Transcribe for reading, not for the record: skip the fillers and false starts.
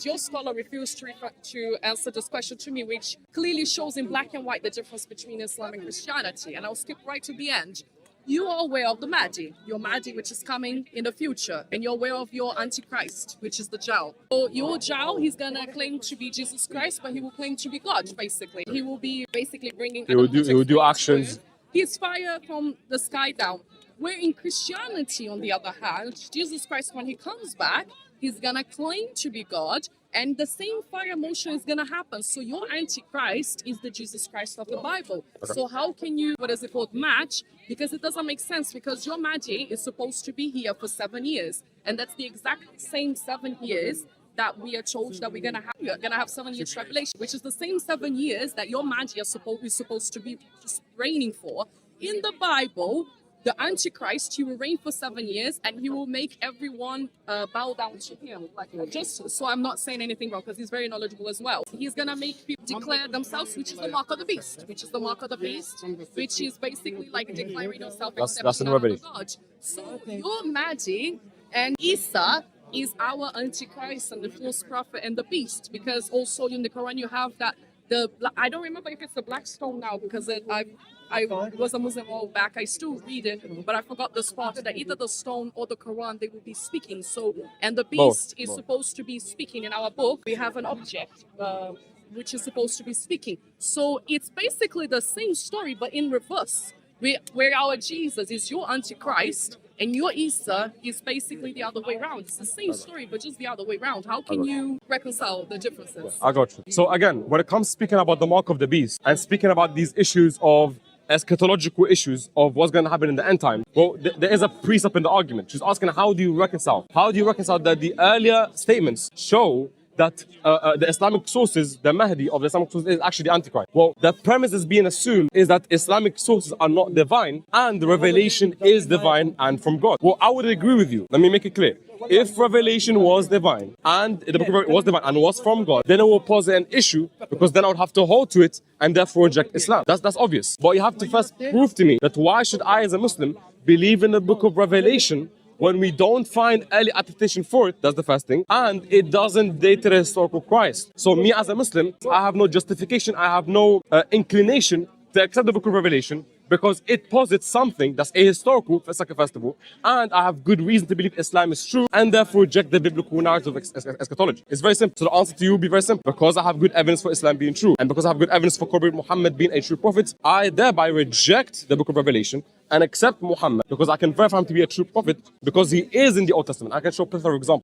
your scholar refused to answer this question to me, which clearly shows in black and white the difference between Islam and Christianity. And I'll skip right to the end. You are aware of the Mahdi, your Mahdi, which is coming in the future, and you're aware of your Antichrist, which is the Dawah. So your Dawah, he's gonna claim to be Jesus Christ, but he will claim to be God, basically. He will be basically bringing. He will do actions. He's fire from the sky down. Where in Christianity, on the other hand, Jesus Christ, when he comes back, he's gonna claim to be God, and the same fire motion is gonna happen. So your Antichrist is the Jesus Christ of the Bible. So how can you, match? Because it doesn't make sense, because your Mahdi is supposed to be here for 7 years, and that's the exact same 7 years that we are told that we're gonna have. We're gonna have 7 years tribulation, which is the same 7 years that your Mahdi is supposed to be just reigning for. In the Bible, the Antichrist, he will reign for 7 years, and he will make everyone bow down to him. Like, just so I'm not saying anything wrong, because he's very knowledgeable as well. He's gonna make people declare themselves, which is the mark of the beast, which is basically like declaring yourself. That's in Revelation. God. So your Mahdi and Isa is our Antichrist and the false prophet and the beast, because also in the Quran you have that I don't remember if it's the black stone now, because I was a Muslim a while back. I still read it, but I forgot the spot that either the stone or the Quran, they will be speaking. So, and the beast is supposed to be speaking. In our book, we have an object which is supposed to be speaking. So it's basically the same story, but in reverse. Where our Jesus is your Antichrist, and your Isa is basically the other way around. It's the same story, but just the other way around. How can you reconcile the differences? I got you. So again, when it comes speaking about the mark of the beast and speaking about these issues of eschatological issues of what's going to happen in the end time, well, there is a precept in the argument. She's asking, how do you reconcile? How do you reconcile that the earlier statements show that the Islamic sources, the Mahdi of the Islamic sources is actually the Antichrist? Well, the premise is being assumed is that Islamic sources are not divine and the revelation is divine and from God. Well, I would agree with you. Let me make it clear. If revelation was divine and the book of Revelation was divine and was from God, then it will pose an issue, because then I would have to hold to it and therefore reject Islam. That's obvious. But you have to first prove to me that why should I as a Muslim believe in the book of Revelation when we don't find early attestation for it? That's the first thing. And it doesn't date to the historical Christ. So me as a Muslim, I have no justification, I have no inclination to accept the book of Revelation, because it posits something that's ahistorical, first of all, and I have good reason to believe Islam is true, and therefore reject the biblical narrative of eschatology. It's very simple. So the answer to you will be very simple. Because I have good evidence for Islam being true, and because I have good evidence for Prophet Muhammad being a true prophet, I thereby reject the book of Revelation and accept Muhammad, because I can verify him to be a true prophet, because he is in the Old Testament. I can show plethora of examples.